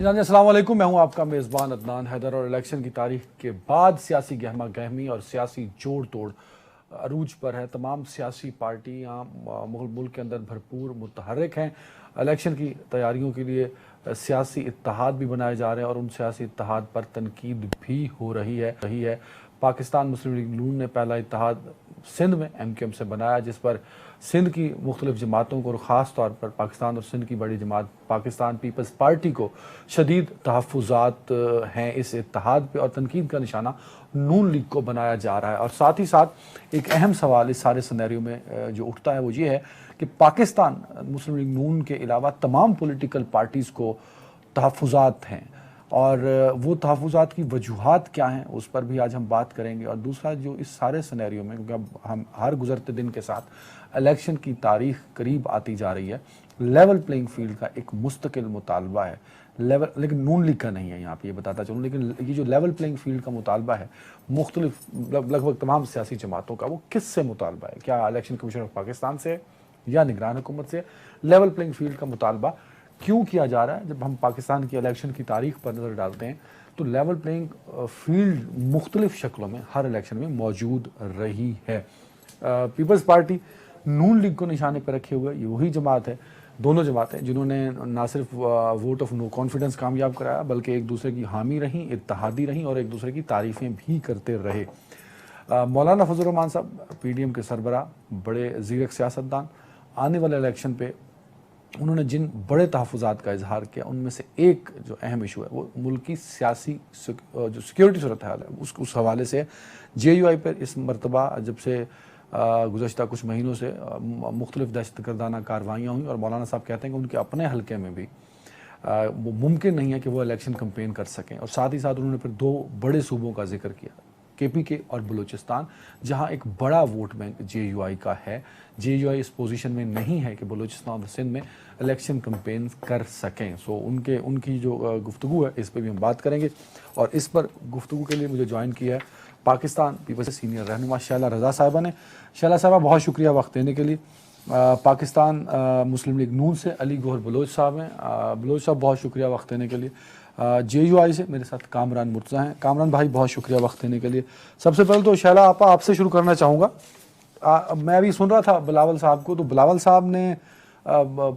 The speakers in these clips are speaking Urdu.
جناب السلام علیکم، میں ہوں آپ کا میزبان عدنان حیدر، اور الیکشن کی تاریخ کے بعد سیاسی گہما گہمی اور سیاسی جوڑ توڑ عروج پر ہے۔ تمام سیاسی پارٹیاں ملک کے اندر بھرپور متحرک ہیں۔ الیکشن کی تیاریوں کے لیے سیاسی اتحاد بھی بنائے جا رہے ہیں اور ان سیاسی اتحاد پر تنقید بھی ہو رہی ہے۔ پاکستان مسلم لیگ نون نے پہلا اتحاد سندھ میں ایم کیو ایم سے بنایا، جس پر سندھ کی مختلف جماعتوں کو اور خاص طور پر پاکستان اور سندھ کی بڑی جماعت پاکستان پیپلز پارٹی کو شدید تحفظات ہیں اس اتحاد پہ، اور تنقید کا نشانہ نون لیگ کو بنایا جا رہا ہے۔ اور ساتھ ہی ساتھ ایک اہم سوال اس سارے سینیریو میں جو اٹھتا ہے وہ یہ ہے کہ پاکستان مسلم لیگ نون کے علاوہ تمام پولیٹیکل پارٹیز کو تحفظات ہیں، اور وہ تحفظات کی وجوہات کیا ہیں اس پر بھی آج ہم بات کریں گے۔ اور دوسرا جو اس سارے سینیریو میں، کیونکہ اب ہم ہر گزرتے دن کے ساتھ الیکشن کی تاریخ قریب آتی جا رہی ہے، لیول پلینگ فیلڈ کا ایک مستقل مطالبہ ہے، لیکن نون لیگ کا نہیں ہے، یہاں پہ یہ بتاتا چلوں، لیکن یہ جو لیول پلینگ فیلڈ کا مطالبہ ہے مختلف لگ بھگ تمام سیاسی جماعتوں کا، وہ کس سے مطالبہ ہے؟ کیا الیکشن کمیشن آف پاکستان سے یا نگران حکومت سے؟ لیول پلینگ فیلڈ کا مطالبہ کیوں کیا جا رہا ہے؟ جب ہم پاکستان کی الیکشن کی تاریخ پر نظر ڈالتے ہیں تو لیول پلینگ فیلڈ مختلف شکلوں میں ہر الیکشن میں موجود رہی ہے۔ پیپلز پارٹی نون لیگ کو نشانے پہ رکھے ہوئے یہ وہی جماعت ہے، دونوں جماعتیں جنہوں نے نہ صرف ووٹ آف نو کانفیڈنس کامیاب کرایا بلکہ ایک دوسرے کی حامی رہیں، اتحادی رہیں اور ایک دوسرے کی تعریفیں بھی کرتے رہے۔ مولانا فضل الرحمان صاحب پی ڈی ایم کے سربراہ، بڑے زیرک سیاستدان، آنے والے الیکشن پہ انہوں نے جن بڑے تحفظات کا اظہار کیا ان میں سے ایک جو اہم ایشو ہے وہ ملک کی سیاسی جو سیکیورٹی صورتحال ہے اس حوالے سے جے یو آئی پر اس مرتبہ جب سے گزشتہ کچھ مہینوں سے مختلف دہشت گردانہ کارروائیاں ہوئیں، اور مولانا صاحب کہتے ہیں کہ ان کے اپنے حلقے میں بھی وہ ممکن نہیں ہے کہ وہ الیکشن کمپین کر سکیں، اور ساتھ ہی ساتھ انہوں نے پھر دو بڑے صوبوں کا ذکر کیا، کے پی کے اور بلوچستان، جہاں ایک بڑا ووٹ بینک جے یو آئی کا ہے۔ جے یو آئی اس پوزیشن میں نہیں ہے کہ بلوچستان اور سندھ میں الیکشن کمپین کر سکیں۔ ان کی جو گفتگو ہے اس پہ بھی ہم بات کریں گے، اور اس پر گفتگو کے لیے مجھے جوائن کیا ہے پاکستان پیپلز سے سینئر رہنما شیلا رضا صاحبہ نے۔ شیلا صاحبہ بہت شکریہ وقت دینے کے لیے۔ پاکستان مسلم لیگ نون سے علی گوہر بلوچ صاحب ہیں، بلوچ صاحب بہت شکریہ وقت دینے کے لیے۔ جے یو آئی سے میرے ساتھ کامران مرتضیٰ ہیں، کامران بھائی بہت شکریہ وقت دینے کے لیے۔ سب سے پہلے تو شیلا آپا آپ سے شروع کرنا چاہوں گا۔ میں ابھی سن رہا تھا بلاول صاحب کو، تو بلاول صاحب نے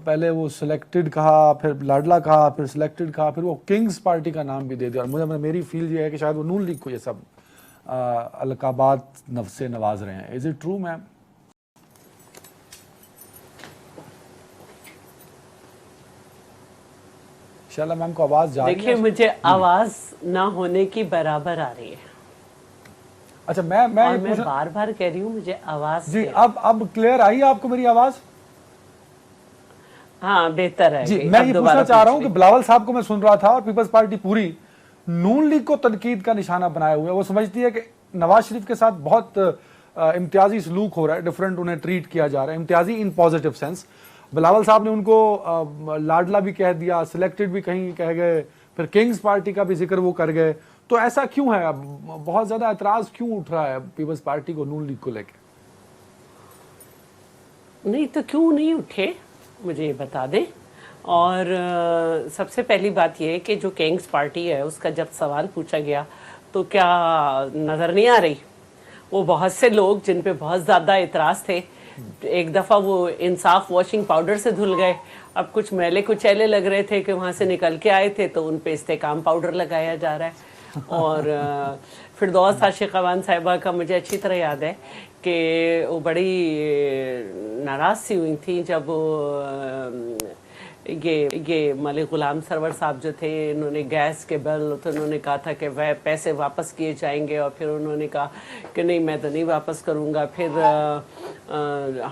پہلے وہ سلیکٹڈ کہا، پھر لاڈلا کہا، پھر سلیکٹڈ کہا، پھر وہ کنگز پارٹی کا نام بھی دے دیا، اور میری فیل یہ ہے کہ شاید وہ نون لیگ کو یہ سب القابات سے نواز رہے ہیں۔ از اٹ ٹرو میم؟ شیلا میم کو آواز جا رہی ہے؟ دیکھیے مجھے آواز نہ ہونے کی برابر آ رہی ہے۔ اچھا میں بار بار کہہ رہی ہوں مجھے آواز جی اب کلیئر آئی آپ کو میری آواز؟ ہاں بہتر ہے۔ جی میں یہ پوچھنا چاہ رہا ہوں کہ بلاول صاحب کو میں سن رہا تھا اور پیپلز پارٹی پوری نون لیگ کو تنقید کا نشانہ بنائے ہوئے، وہ سمجھتی ہے کہ نواز شریف کے ساتھ بہت امتیازی سلوک ہو رہا ہے، ڈیفرنٹ انہیں ٹریٹ کیا جا رہا ہے، امتیازی ان پازیٹیو سینس۔ بلاول صاحب نے ان کو لاڈلا بھی کہہ دیا، سلیکٹڈ بھی کہیں کہہ گئے، پھر کنگز پارٹی کا بھی ذکر وہ کر گئے، تو ایسا کیوں ہے؟ بہت زیادہ اعتراض کیوں اٹھ رہا ہے پیپلز پارٹی کو نون لیگ کو لے کے؟ نہیں تو کیوں نہیں اٹھے مجھے یہ بتا دیں۔ اور سب سے پہلی بات یہ ہے کہ جو کنگز پارٹی ہے اس کا جب سوال پوچھا گیا تو کیا نظر نہیں آ رہی؟ وہ بہت سے لوگ جن پہ بہت زیادہ اعتراض تھے، ایک دفعہ وہ انصاف واشنگ پاؤڈر سے دھل گئے، اب کچھ میلے کچیلے لگ رہے تھے کہ وہاں سے نکل کے آئے تھے تو ان پہ استحکام پاؤڈر لگایا جا رہا ہے۔ اور فردوس عاشق اخوان صاحبہ کا مجھے اچھی طرح یاد ہے کہ وہ بڑی ناراض سی ہوئی تھیں جب یہ ملک غلام سرور صاحب جو تھے، انہوں نے گیس کے بل تو انہوں نے کہا تھا کہ وہ پیسے واپس کیے جائیں گے، اور پھر انہوں نے کہا کہ نہیں میں تو نہیں واپس کروں گا۔ پھر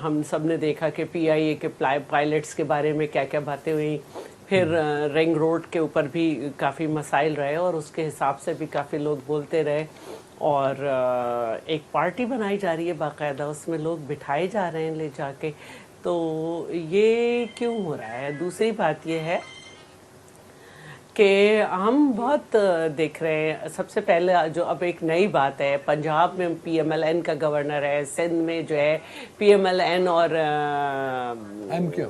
ہم سب نے دیکھا کہ پی آئی اے کے پائلٹس کے بارے میں کیا کیا باتیں ہوئیں، پھر رنگ روڈ کے اوپر بھی کافی مسائل رہے اور اس کے حساب سے بھی کافی لوگ بولتے رہے، اور ایک پارٹی بنائی جا رہی ہے باقاعدہ، اس میں لوگ بٹھائے جا رہے ہیں لے جا کے، تو یہ کیوں ہو رہا ہے؟ دوسری بات یہ ہے کہ ہم بہت دیکھ رہے ہیں، سب سے پہلے جو اب ایک نئی بات ہے، پنجاب میں پی ایم ایل این کا گورنر ہے، سندھ میں جو ہے پی ایم ایل این اور ایم کیو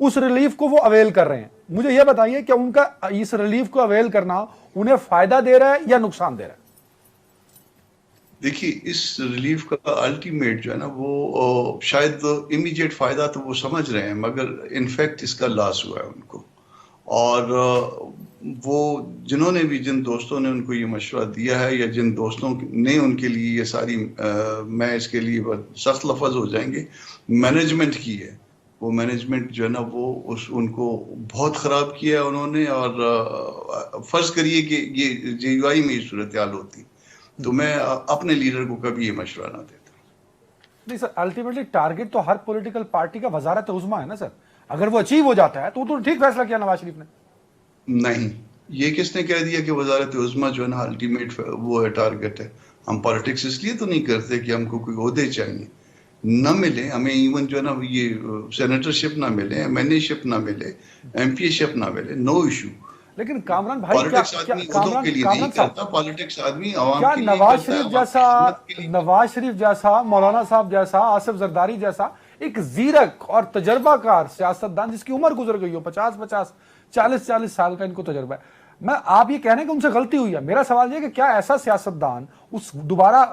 اس ریلیف کو وہ اویل کر رہے ہیں. مجھے یہ بتائیے کہ ان کا اس ریلیف کو اویل کرنا انہیں فائدہ دے رہا ہے یا نقصان دے رہا ہے؟ دیکھیے اس ریلیف کا الٹیمیٹ جو ہے نا وہ شاید امیڈیٹ فائدہ تو وہ سمجھ رہے ہیں، مگر انفیکٹ اس کا لاس ہوا ہے ان کو. اور وہ جنہوں نے بھی، جن دوستوں نے ان کو یہ مشورہ دیا ہے یا جن دوستوں نے ان کے لیے یہ ساری میں اس کے لیے سخت لفظ ہو جائیں گے مینجمنٹ کی ہے، وہ مینجمنٹ جو ہے نا وہ ان کو بہت خراب کیا ہے انہوں نے. اور فرض کریے کہ یہ JUI میں یہ صورتحال ہوتی تو میں اپنے لیڈر کو کبھی یہ مشورہ نہ دیتا. نہیں سر، الٹیمیٹلی ٹارگٹ تو ہر پولیٹیکل پارٹی کا وزارت عظمیٰ ہے نا سر. اگر وہ اچیو ہو جاتا ہے تو ٹھیک فیصلہ کیا نواز شریف نے. نہیں، یہ کس نے کہہ دیا کہ وزارت عظمیٰ جو ہے نا الٹیمیٹ وہ ہے، ٹارگٹ ہے. ہم پالیٹکس اس لیے تو نہیں کرتے کہ ہم کو کوئی عہدے چاہیے نہ ملے ہمیں، ایون جو ہے نا یہ سینیٹر شپ نہ ملے، MNA شپ نہ ملے، MP شپ نہ ملے، نو ایشو. لیکن کامران بھائی پالیٹکس آدمی عہدوں کے لیے نہیں کرتا، پالیٹکس آدمی عوام کیا کے لیے نواز کرتا ہے، شریف عوام جیسا، کی خدمت کے لیے. نواز شریف جیسا، مولانا صاحب جیسا، آصف زرداری جیسا ایک زیرک اور تجربہ کار سیاستدان جس کی عمر گزر گئی ہو 50 40 سال کا ان کو تجربہ ہے، میں آپ یہ کہہ رہے ہیں کہ ان سے غلطی ہوئی ہے. میرا سوال یہ کہ کیا ایسا سیاستدان دوبارہ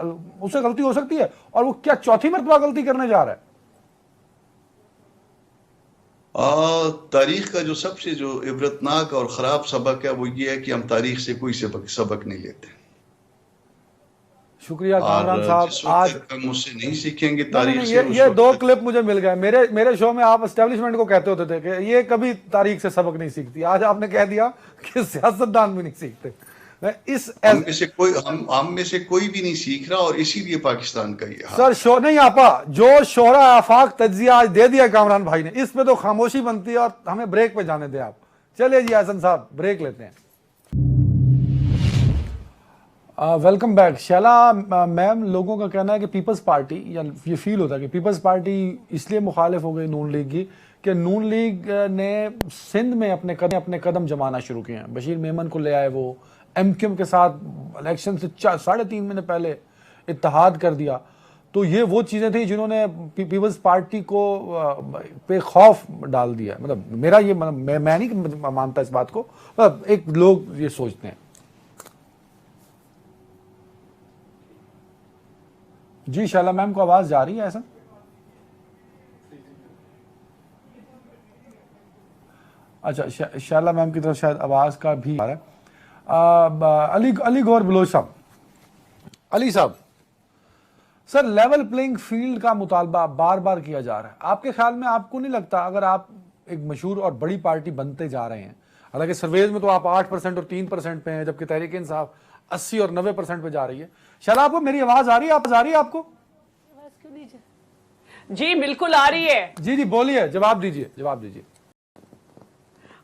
اسے غلطی ہو سکتی ہے، اور وہ کیا چوتھی مرتبہ غلطی کرنے جا رہا ہے؟ تاریخ کا جو سب سے جو عبرتناک اور خراب سبق ہے وہ یہ ہے کہ ہم تاریخ سے کوئی سبق نہیں لیتے. شکریہ کامران صاحب. آج ہم اس سے نہیں سیکھیں گے تاریخ سے. یہ 2 کلپ مجھے مل گئے. میرے شو میں آپ اسٹیبلشمنٹ کو کہتے ہوتے تھے کہ یہ کبھی تاریخ سے سبق نہیں سیکھتی. آج آپ نے کہہ دیا کہ سیاستدان بھی نہیں سیکھتے. ہم میں سے کوئی بھی نہیں سیکھ رہا، اور اسی لیے پاکستان کا یہ حال. سر شو نہیں آپا، جو شہرہ آفاق تجزیہ آج دے دیا کامران بھائی نے، اس پہ تو خاموشی بنتی ہے. اور ہمیں بریک پہ جانے دیں آپ. چلیے جی حسن صاحب بریک لیتے ہیں. Welcome back. شیلا میم، لوگوں کا کہنا ہے کہ پیپلز پارٹی، یا یہ فیل ہوتا ہے کہ پیپلز پارٹی اس لیے مخالف ہو گئی نون لیگ کی کہ نون لیگ نے سندھ میں اپنے قدم جمانا شروع کیے ہیں. بشیر میمن کو لے آئے، وہ MQM کے ساتھ الیکشن سے 3.5 مہینے پہلے اتحاد کر دیا. تو یہ وہ چیزیں تھیں جنہوں نے پیپلز پارٹی کو پہ خوف ڈال دیا. مطلب میرا یہ میں نہیں مانتا اس بات کو، مطلب ایک لوگ یہ سوچتے ہیں. جی شیلا میم کو آواز جا رہی ہے ایسا؟ اچھا، شیلا میم کی طرف شاید آواز کا بھی آ رہا ہے. علی گور بلوچ صاحب، علی صاحب، سر لیول پلینگ فیلڈ کا مطالبہ بار بار کیا جا رہا ہے. آپ کے خیال میں آپ کو نہیں لگتا اگر آپ ایک مشہور اور بڑی پارٹی بنتے جا رہے ہیں، حالانکہ سرویز میں تو آپ 8% اور 3% پہ ہیں، جبکہ تحریک انصاف 80 اور 90% پہ جا رہی ہے. شیلا آپ کو میری آواز آ رہی ہے؟ آپ کو جی بالکل آ رہی ہے. جی بولیے، جواب دیجیے.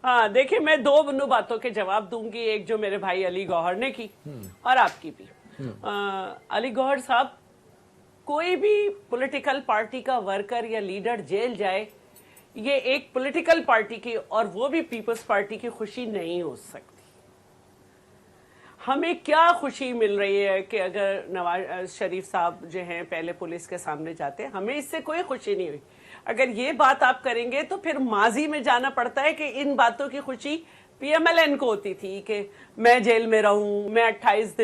ہاں دیکھیں، میں 2 باتوں کے جواب دوں گی، ایک جو میرے بھائی علی گوہر نے کی اور آپ کی بھی. علی گوہر صاحب، کوئی بھی پولیٹیکل پارٹی کا ورکر یا لیڈر جیل جائے، یہ ایک پولیٹیکل پارٹی کی اور وہ بھی پیپلز پارٹی کی خوشی نہیں ہو سکتی. ہمیں کیا خوشی مل رہی ہے کہ اگر نواز شریف صاحب جو ہیں پہلے پولیس کے سامنے جاتے ہیں، ہمیں اس سے کوئی خوشی نہیں ہوئی. اگر یہ بات آپ کریں گے تو پھر ماضی میں جانا پڑتا ہے کہ ان باتوں کی خوشی PMLN کو ہوتی تھی کہ میں جیل میں رہوں، میں 27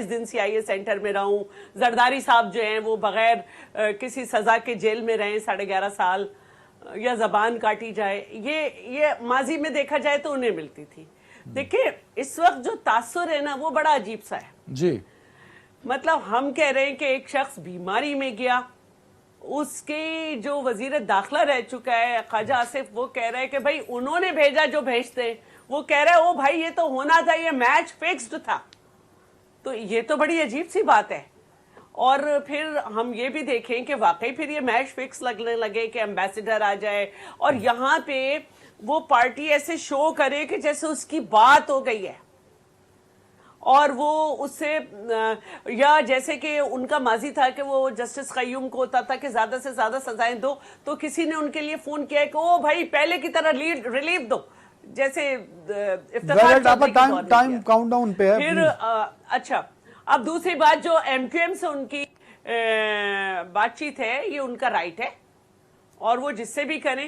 دن CIA سینٹر میں رہوں. زرداری صاحب جو ہیں وہ بغیر کسی سزا کے جیل میں رہیں 11.5 سال، یا زبان کاٹی جائے. یہ ماضی میں دیکھا جائے تو انہیں ملتی تھی. دیکھیں اس وقت جو تاثر ہے نا وہ بڑا عجیب سا ہے. جی مطلب ہم کہہ رہے ہیں کہ ایک شخص بیماری میں گیا، اس کے جو وزیر داخلہ رہ چکا ہے خواجہ آصف، وہ کہہ رہے ہیں کہ بھائی انہوں نے بھیجا جو بھیجتے ہیں. وہ کہہ رہے او بھائی یہ تو ہونا تھا، یہ میچ فکسڈ تھا. تو یہ تو بڑی عجیب سی بات ہے. اور پھر ہم یہ بھی دیکھیں کہ واقعی پھر یہ میچ فکس لگنے لگے کہ ایمبیسیڈر آ جائے اور یہاں پہ وہ پارٹی ایسے شو کرے کہ جیسے اس کی بات ہو گئی ہے، اور وہ اس سے یا جیسے کہ ان کا ماضی تھا کہ وہ جسٹس قیوم کو ہوتا تھا کہ زیادہ سے زیادہ سزائیں دو، تو کسی نے ان کے لیے فون کیا کہ او بھائی پہلے کی طرح ریلیف دو، جیسے افتخار چودھری کے دور میں ٹائم کاؤنٹ ڈاؤن پہ ہے. پھر اچھا، اب دوسری بات جو MQM سے ان کی بات چیت ہے، یہ ان کا رائٹ ہے اور وہ جس سے بھی کریں.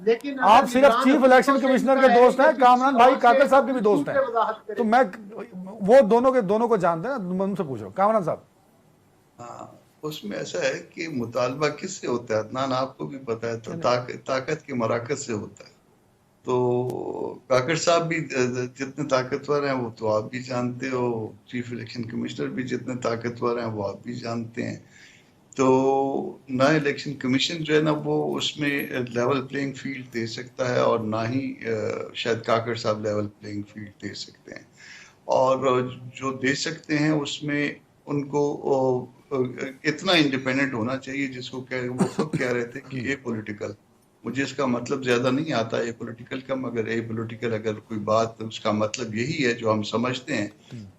لیکن آپ صرف چیف الیکشن کمشنر کے دوست ہیں, کامران بھائی کاکڑ صاحب کے بھی دوست ہیں, تو میں وہ دونوں کو جانتے ہیں, میں ان سے پوچھ رہا ہوں. کامران صاحب, ہاں اس میں ایسا ہے کہ مطالبہ کس سے ہوتا ہے عدنان, آپ کو بھی پتا ہے, تو طاقت کے مراکز سے ہوتا ہے. تو کاکڑ صاحب بھی جتنے طاقتور ہیں وہ تو آپ بھی جانتے ہو, چیف الیکشن کمشنر بھی جتنے طاقتور ہیں وہ آپ بھی جانتے ہیں. تو نہ الیکشن کمیشن جو ہے نا وہ اس میں لیول پلینگ فیلڈ دے سکتا ہے, اور نہ ہی شاید کاکڑ صاحب لیول پلینگ فیلڈ دے سکتے ہیں. اور جو دے سکتے ہیں اس میں ان کو اتنا انڈیپینڈنٹ ہونا چاہیے جس کو وہ خود کہہ رہے تھے کہ اے پولیٹیکل. مجھے اس کا مطلب زیادہ نہیں آتا اے پولیٹیکل کا, مگر اے پولیٹیکل اگر کوئی بات اس کا مطلب یہی ہے جو ہم سمجھتے ہیں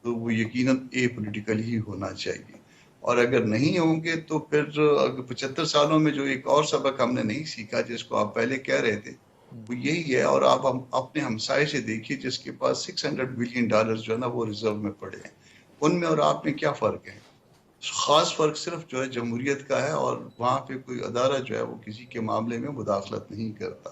تو وہ یقیناً اے پولیٹیکل ہی ہونا چاہیے. اور اگر نہیں ہوں گے تو پھر 75 سالوں میں جو ایک اور سبق ہم نے نہیں سیکھا جس کو آپ پہلے کہہ رہے تھے وہ یہی ہے. اور آپ اپنے ہمسائے سے دیکھیے جس کے پاس $600 بلین جو ہے نا وہ ریزرو میں پڑے ہیں, ان میں اور آپ میں کیا فرق ہے؟ خاص فرق صرف جو ہے جمہوریت کا ہے, اور وہاں پہ کوئی ادارہ جو ہے وہ کسی کے معاملے میں مداخلت نہیں کرتا.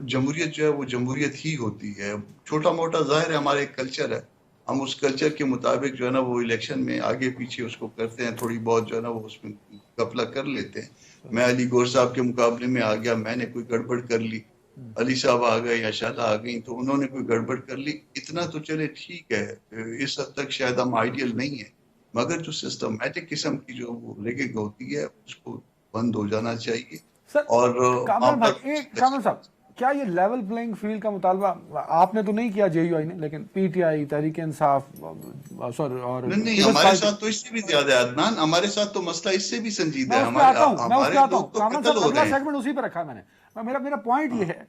جمہوریت جو ہے وہ جمہوریت ہی ہوتی ہے. چھوٹا موٹا ظاہر ہے ہمارا ایک کلچر ہے, ہم اس کلچر کے مطابق جو ہے نا وہ الیکشن میں آگے پیچھے اس کو کرتے ہیں, تھوڑی بہت جو ہے نا وہ اس میں غفلہ کر لیتے ہیں. میں علی گور صاحب کے مقابلے میں آ گیا, میں نے کوئی گڑبڑ کر لی, علی صاحب آ گئے یا شالہ آ گئی تو انہوں نے کوئی گڑبڑ کر لی, اتنا تو چلے ٹھیک ہے, اس حد تک شاید ہم آئیڈیل نہیں ہے, مگر جو سسٹمیٹک قسم کی جو ریگنگ ہوتی ہے اس کو بند ہو جانا چاہیے. اور کامران صاحب, کیا یہ لیول پلینگ فیلڈ کا مطالبہ آپ نے تو نہیں کیا جے یو آئی نے, لیکن P T I, Tehreek Insaf, اور نہیں ہمارے ساتھ تو اس سے بھی زیادہ ہے عدنان, ہمارے ساتھ تو مسئلہ اس سے بھی سنجیدہ ہے. ہمارے لوگ تو قتل ہو رہے ہیں. سیگمنٹ اسی پہ رکھا میں نے. میرا پوائنٹ یہ ہے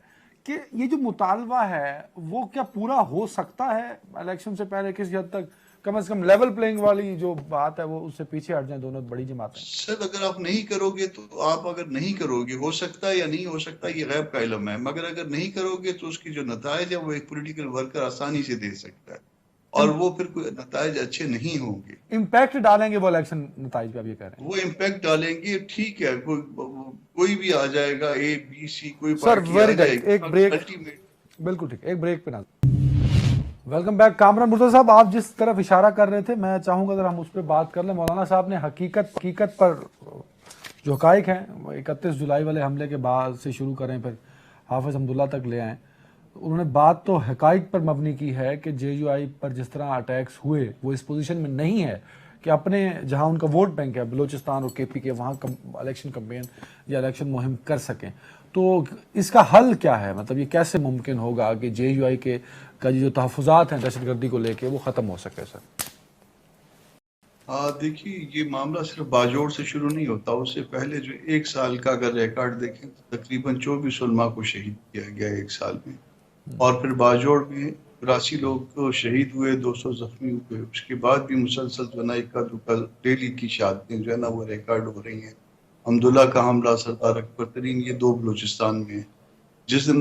کہ یہ جو مطالبہ ہے وہ کیا پورا ہو سکتا ہے الیکشن سے پہلے کسی حد تک؟ کم از کم لیول پلینگ والی جو بات ہے وہ اس سے پیچھے ہٹ جائیں دونوں بڑی جماعتیں. سر اگر آپ نہیں کرو گے تو آپ اگر نہیں کرو گے, ہو سکتا ہے یا نہیں ہو سکتا یہ غیب کا علم ہے, مگر اگر نہیں کرو گے تو اس کی جو نتائج ہے وہ ایک پولیٹیکل ورکر آسانی سے دے سکتا ہے, اور وہ پھر کوئی نتائج اچھے نہیں ہوں گے. امپیکٹ ڈالیں گے وہ الیکشن نتائج پہ, اب یہ کہہ رہے ہیں وہ امپیکٹ ڈالیں گے, ٹھیک ہے, کوئی بھی آ جائے گا, اے بی سی کوئی سر. پارٹی آ جائے گی. ایک بریک, بالکل ٹھیک, ایک بریک پہ نہ. Welcome back. کامران مرتضیٰ صاحب, آپ جس طرف اشارہ کر رہے تھے میں چاہوں گا اگر ہم اس پہ بات کر لیں. مولانا صاحب نے حقیقت پر جو حقائق ہیں 31 جولائی والے حملے کے بعد سے شروع کریں پھر حافظ حمداللہ تک لے آئیں, انہوں نے بات تو حقائق پر مبنی کی ہے کہ جے یو آئی پر جس طرح اٹیکس ہوئے وہ اس پوزیشن میں نہیں ہے کہ اپنے جہاں ان کا ووٹ بینک ہے بلوچستان اور کے پی کے, وہاں الیکشن کمپین یا الیکشن مہم کر سکیں. تو اس کا حل کیا ہے؟ مطلب یہ کیسے ممکن ہوگا کہ جے یو آئی کے کا جو تحفظات ہیں دہشت گردی کو لے کے وہ ختم ہو سکے؟ سر دیکھیے یہ معاملہ صرف باجوڑ سے شروع نہیں ہوتا, اس سے پہلے جو ایک سال کا اگر ریکارڈ دیکھیں تو تقریباً 24 علماء کو شہید کیا گیا ایک سال میں, اور پھر باجوڑ میں 83 لوگ شہید ہوئے, 200 زخمی ہوئے. اس کے بعد بھی مسلسل جو ہے نا اکا دکا ڈیلی کی شہادتیں جو ہے نا وہ ریکارڈ ہو رہی ہیں. حمداللہ کا حملہ سردار اکبر ترین, یہ 2 بلوچستان میں ہیں. جس دن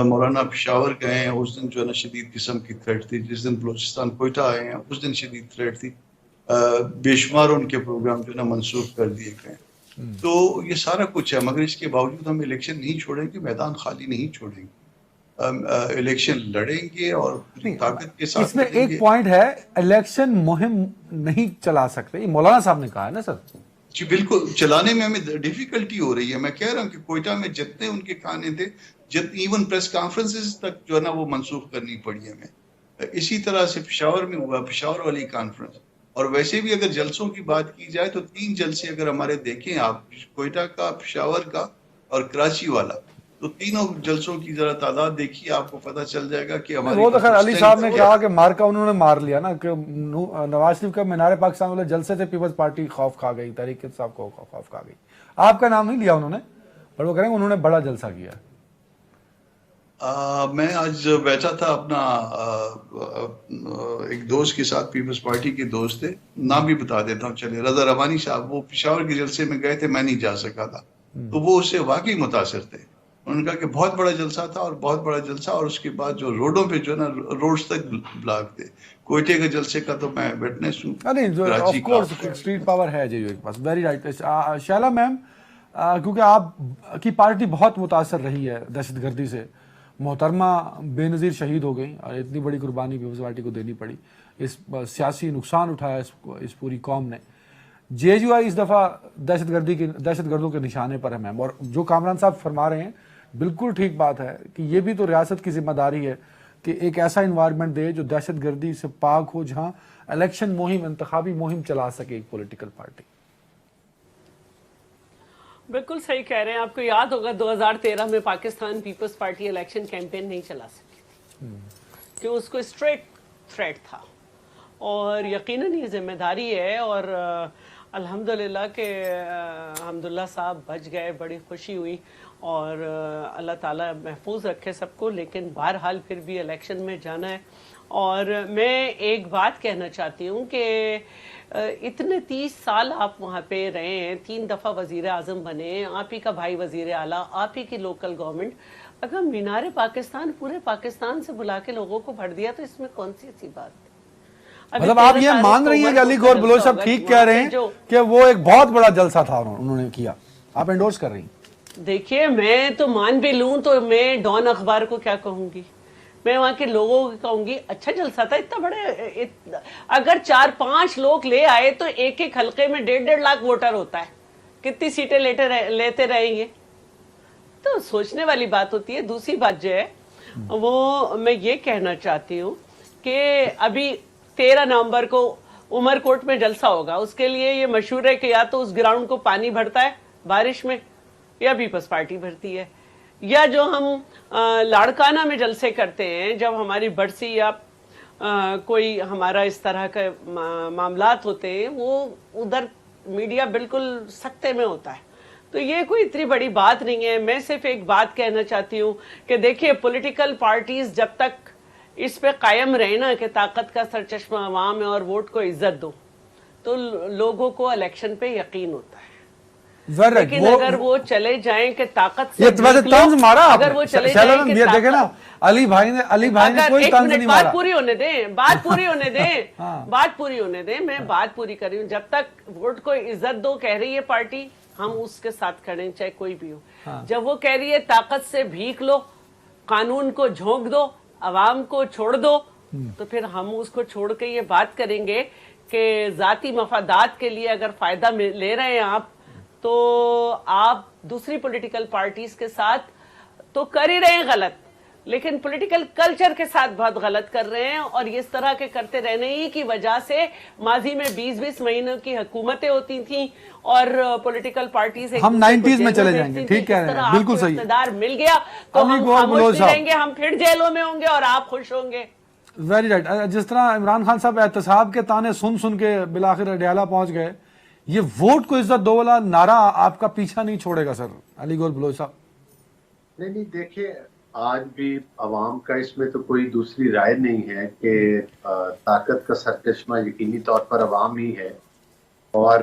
مولانا پشاور گئے ہیں اس دن جو ہے نا شدید قسم کی تھریٹ تھی. جس دن بلوچستان کوئٹہ آئے ہیں اس دن شدید تھریٹ تھی. بے شمار ان کے پروگرام جو ہے نا منسوخ کر دیے گئے. تو یہ سارا کچھ ہے, مگر اس کے باوجود ہم الیکشن نہیں چھوڑیں گے, میدان خالی نہیں چھوڑیں گے, الیکشن لڑیں گے اور طاقت کے ساتھ. اس میں ایک پوائنٹ ہے, الیکشن مہم نہیں چلا سکتے, یہ مولانا صاحب نے کہا ہے نا سر. جی بالکل, چلانے میں ہمیں ڈیفیکلٹی ہو رہی ہے. میں کہہ رہا ہوں کہ کوئٹہ میں جتنے ان کے کھانے تھے, ایون پریس کانفرنسز تک جو ہے نا وہ منسوخ کرنی پڑی ہمیں. اسی طرح سے پشاور میں ہوا, پشاور والی کانفرنس. اور ویسے بھی اگر جلسوں کی بات کی جائے تو 3 جلسے اگر ہمارے دیکھیں آپ, کوئٹہ کا, پشاور کا اور کراچی والا, تو تینوں جلسوں کی ذرا تعداد دیکھیے, آپ کو پتہ چل جائے گا کہ ہماری. وہ تو خیر علی صاحب نے کہا کہ مارکا انہوں نے مار لیا نا, کہ نواز شریف کا مینار پاکستان والے جلسے سے پیپلز پارٹی خوف کھا گئی, تحریک انصاف کو خوف کھا گئی. آپ کا نام نہیں لیا انہوں نے, پر وہ کہہ رہے ہیں انہوں نے بڑا جلسہ کیا. میں آج بیٹھا تھا اپنا ایک دوست کے ساتھ, پیپلز پارٹی کے دوست تھے, نام بھی بتا دیتا ہوں چلے, رضا روانی صاحب. وہ پشاور کے جلسے میں گئے تھے, میں نہیں جا سکا تھا, تو وہ اس سے واقعی متاثر تھے. انہوں نے کہا کہ بہت بڑا جلسہ تھا, اور بہت بڑا جلسہ, اور اس کے بعد جو روڈوں پہ جو ہے نا روڈز تک بلاک تھے. کوئٹے کے جلسے کا تو میں وٹنس ہوں. نہیں, آف کورس اسٹریٹ پاور ہے جی کے پاس. Very right. شائلہ میم, کیونکہ آپ کی پارٹی بہت متاثر رہی ہے دہشت گردی سے. محترمہ بے نظیر شہید ہو گئیں اور اتنی بڑی قربانی پیپلز پارٹی کو دینی پڑی. اس سیاسی نقصان اٹھایا اس پوری قوم نے. جے یو آئی اس دفعہ دہشت گردوں کے نشانے پر ہے میم. اور جو کامران صاحب فرما رہے ہیں بالکل ٹھیک بات ہے کہ یہ بھی تو ریاست کی ذمہ داری ہے کہ ایک ایسا انوائرمنٹ دے جو دہشت گردی سے پاک ہو, جہاں الیکشن مہم, انتخابی مہم چلا سکے ایک پولیٹیکل پارٹی. بالکل صحیح کہہ رہے ہیں. آپ کو یاد ہوگا 2013 میں پاکستان پیپلز پارٹی الیکشن کیمپین نہیں چلا سکی تھی کہ اس کو اسٹریٹ تھریٹ تھا. اور یقیناً یہ ذمہ داری ہے, اور الحمدللہ کہ حمداللہ صاحب بچ گئے, بڑی خوشی ہوئی, اور اللہ تعالیٰ محفوظ رکھے سب کو. لیکن بہرحال پھر بھی الیکشن میں جانا ہے. اور میں ایک بات کہنا چاہتی ہوں کہ اتنے 30 سال آپ وہاں پہ رہے ہیں, 3 دفعہ وزیر اعظم بنے ہیں, آپ ہی کا بھائی وزیر اعلیٰ, آپ ہی کی لوکل گورنمنٹ, اگر مینار پاکستان پورے پاکستان سے بلا کے لوگوں کو بھر دیا تو اس میں کون سی ایسی بات ہے؟ مطلب آپ یہ مان رہی ہیں کہ علی گور بلوچ صاحب ٹھیک کہہ رہے ہیں کہ وہ ایک بہت بڑا جلسہ تھا انہوں نے کیا, آپ انڈورس کر رہی ہیں؟ دیکھیے میں تو مان بھی لوں تو میں ڈان اخبار کو کیا کہوں گی, میں وہاں کے لوگوں کو کہوں گی اچھا جلسہ تھا, اتنا بڑے, اگر 4-5 لوگ لے آئے تو ایک ایک حلقے میں 1.5 لاکھ ووٹر ہوتا ہے, کتنی سیٹیں لیتے رہیں گے؟ تو سوچنے والی بات ہوتی ہے. دوسری بات جو ہے وہ میں یہ کہنا چاہتی ہوں کہ ابھی 13 نومبر کو عمر کوٹ میں جلسہ ہوگا. اس کے لیے یہ مشہور ہے کہ یا تو اس گراؤنڈ کو پانی بھرتا ہے بارش میں, یا پیپلز پارٹی بھرتی ہے, یا جو ہم لاڑکانہ میں جلسے کرتے ہیں جب ہماری برسی یا کوئی ہمارا اس طرح کے معاملات ہوتے ہیں, وہ ادھر میڈیا بالکل سکتے میں ہوتا ہے. تو یہ کوئی اتنی بڑی بات نہیں ہے. میں صرف ایک بات کہنا چاہتی ہوں کہ دیکھیے پولیٹیکل پارٹیز جب تک اس پہ قائم رہے نا کہ طاقت کا سرچشمہ عوام ہے اور ووٹ کو عزت دو, تو لوگوں کو الیکشن پہ یقین ہوتا ہے. لیکن اگر وہ چلے جائیں کہ طاقت سے اگر وہ چلے جائیں کہ دیکھیں نا علی بھائی نے کوئی طنز نہیں مارا. بات پوری ہونے دیں, بات پوری ہونے دیں, میں بات پوری کر رہی ہوں. جب تک ووٹ کو عزت دو کہہ رہی ہے پارٹی, ہم اس کے ساتھ کھڑے ہیں چاہے کوئی بھی ہو. جب وہ کہہ رہی ہے طاقت سے بھیک لو, قانون کو جھونک دو, عوام کو چھوڑ دو, تو پھر ہم اس کو چھوڑ کے یہ بات کریں گے کہ ذاتی مفادات کے لیے اگر فائدہ لے رہے ہیں آپ, تو آپ دوسری پولیٹیکل پارٹیز کے ساتھ تو کر ہی رہے ہیں غلط, لیکن پولیٹیکل کلچر کے ساتھ بہت غلط کر رہے ہیں. اور اس طرح کے کرتے رہنے ہی کی وجہ سے ماضی میں 20-20 مہینوں کی حکومتیں ہوتی تھیں اور پولیٹیکل پارٹیز ہم 90s میں چلے جائیں گے. ٹھیک کہہ رہے ہیں, بالکل صحیح. اقتدار مل گیا تو ہم خاموش رہیں گے, ہم پھر جیلوں میں ہوں گے اور آپ خوش ہوں گے. Very right. جس طرح عمران خان صاحب احتساب کے تانے سن کے بالآخر اڈیالہ پہنچ گئے, یہ ووٹ کو عزت دو والا نعرہ آپ کا پیچھا نہیں چھوڑے گا سر علی گور بلوچ صاحب؟ نہیں دیکھیے, آج بھی عوام کا اس میں تو کوئی دوسری رائے نہیں ہے کہ طاقت کا سرچشمہ یقینی طور پر عوام ہی ہے. اور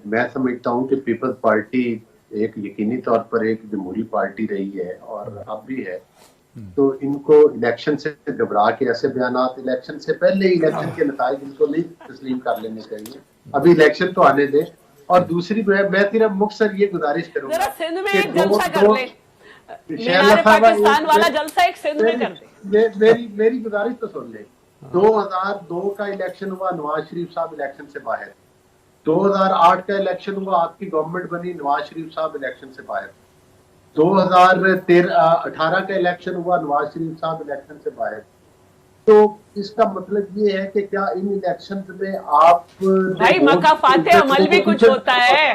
میں سمجھتا ہوں کہ پیپلز پارٹی ایک یقینی طور پر ایک جمہوری پارٹی رہی ہے اور اب بھی ہے. تو ان کو الیکشن سے گھبرا کے ایسے بیانات, الیکشن سے پہلے ہی الیکشن کے نتائج ان کو نہیں تسلیم کر لینے چاہیے. ابھی الیکشن تو آنے دیں. اور دوسری میں صرف مختصر یہ گزارش کروں گا سندھ میں ایک جلسہ کر لیں, پاکستان والا جلسہ ایک سندھ میں کر دیں. میری گزارش تو سن لیں. 2002 کا الیکشن ہوا, نواز شریف صاحب الیکشن سے باہر. 2008 کا الیکشن ہوا, آپ کی گورنمنٹ بنی, نواز شریف صاحب الیکشن سے باہر. 2018 کا الیکشن ہوا, نواز شریف صاحب الیکشن سے باہر. تو اس کا مطلب یہ ہے کہ کیا ان الیکشنز میں آپ بھائی مقافات عمل بھی کچھ ہوتا ہے.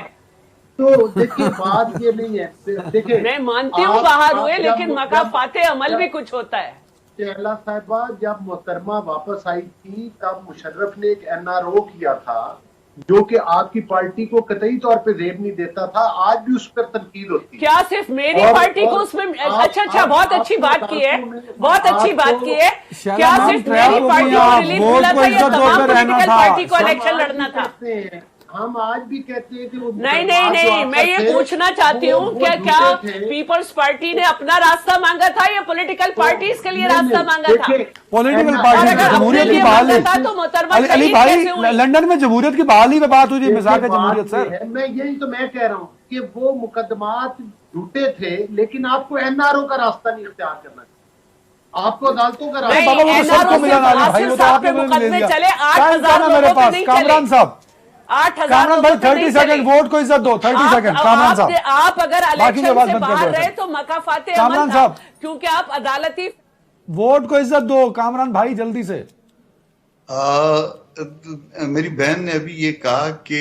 تو دیکھیے بات یہ نہیں ہے, دیکھیں میں مانتی ہوں باہر ہوئے, لیکن مقافات عمل بھی کچھ ہوتا ہے. شہلا صاحبہ جب محترمہ واپس آئی تھی تب مشرف نے ایک NRO کیا تھا جو کہ آپ کی پارٹی کو قطعی طور پہ زیب نہیں دیتا تھا. آج بھی اس پر تنقید ہوتی ہے. کیا صرف میری پارٹی کو اس میں, اچھا بہت اچھی بات کی ہے, بہت اچھی بات کی ہے. کیا صرف میری پارٹی کو ریلیف ملا تھا یا تمام پولیٹیکل پارٹی کو الیکشن لڑنا تھا؟ ہم آج بھی کہتے ہیں کہ نہیں, میں یہ پوچھنا چاہتی ہوں کہ کیا پیپلز پارٹی نے اپنا راستہ مانگا تھا یا پولیٹیکل پارٹیز کے لیے راستہ مانگا تھا؟ پولیٹیکل پارٹی جمہوریت کی بحالی, علی بھائی لنڈن میں جمہوریت کی بحالی پہ بات ہوئی تھی, مزاق ہے جمہوریت سر. میں یہی تو میں کہہ رہا ہوں کہ وہ مقدمات جھوٹے تھے، لیکن آپ کو NRO کا راستہ نہیں اختیار کرنا چاہیے، آپ کو عدالتوں کا راستہ۔ بابا وہ تو سب کو ملا نالی بھائی، وہ تو آپ نے مجھے لے لیا۔ چلے ٹائم تھا نا میرے پاس، کامران صاحب، 8,000 کامران بھائی 30 سیکنڈ ووٹ کو عزت دو، 30 سیکنڈ کامران صاحب۔ آپ اگر الیکشن سے باہر رہے تو مکافات کامران صاحب، کیونکہ آپ عدالتی ووٹ کو عزت دو کامران بھائی جلدی سے۔ میری بہن نے ابھی یہ کہا کہ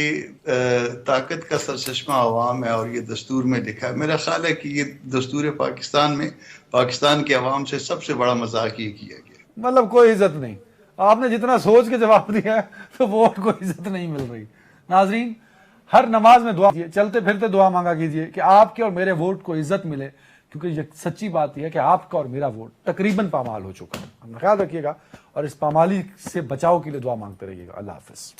طاقت کا سرچشمہ عوام ہے اور یہ دستور میں لکھا ہے۔ میرا خیال ہے کہ یہ دستور پاکستان میں پاکستان کے عوام سے سب سے بڑا مذاق یہ کیا گیا، مطلب کوئی عزت نہیں، آپ نے جتنا سوچ کے جواب دیا ہے تو ووٹ کو عزت نہیں مل رہی۔ ناظرین، ہر نماز میں دعا کیجیے، چلتے پھرتے دعا مانگا کیجیے کہ آپ کے اور میرے ووٹ کو عزت ملے، کیونکہ یہ سچی بات یہ ہے کہ آپ کا اور میرا ووٹ تقریباً پامال ہو چکا ہے۔ اپنا خیال رکھیے گا اور اس پامالی سے بچاؤ کے لیے دعا مانگتے رہیے گا۔ اللہ حافظ۔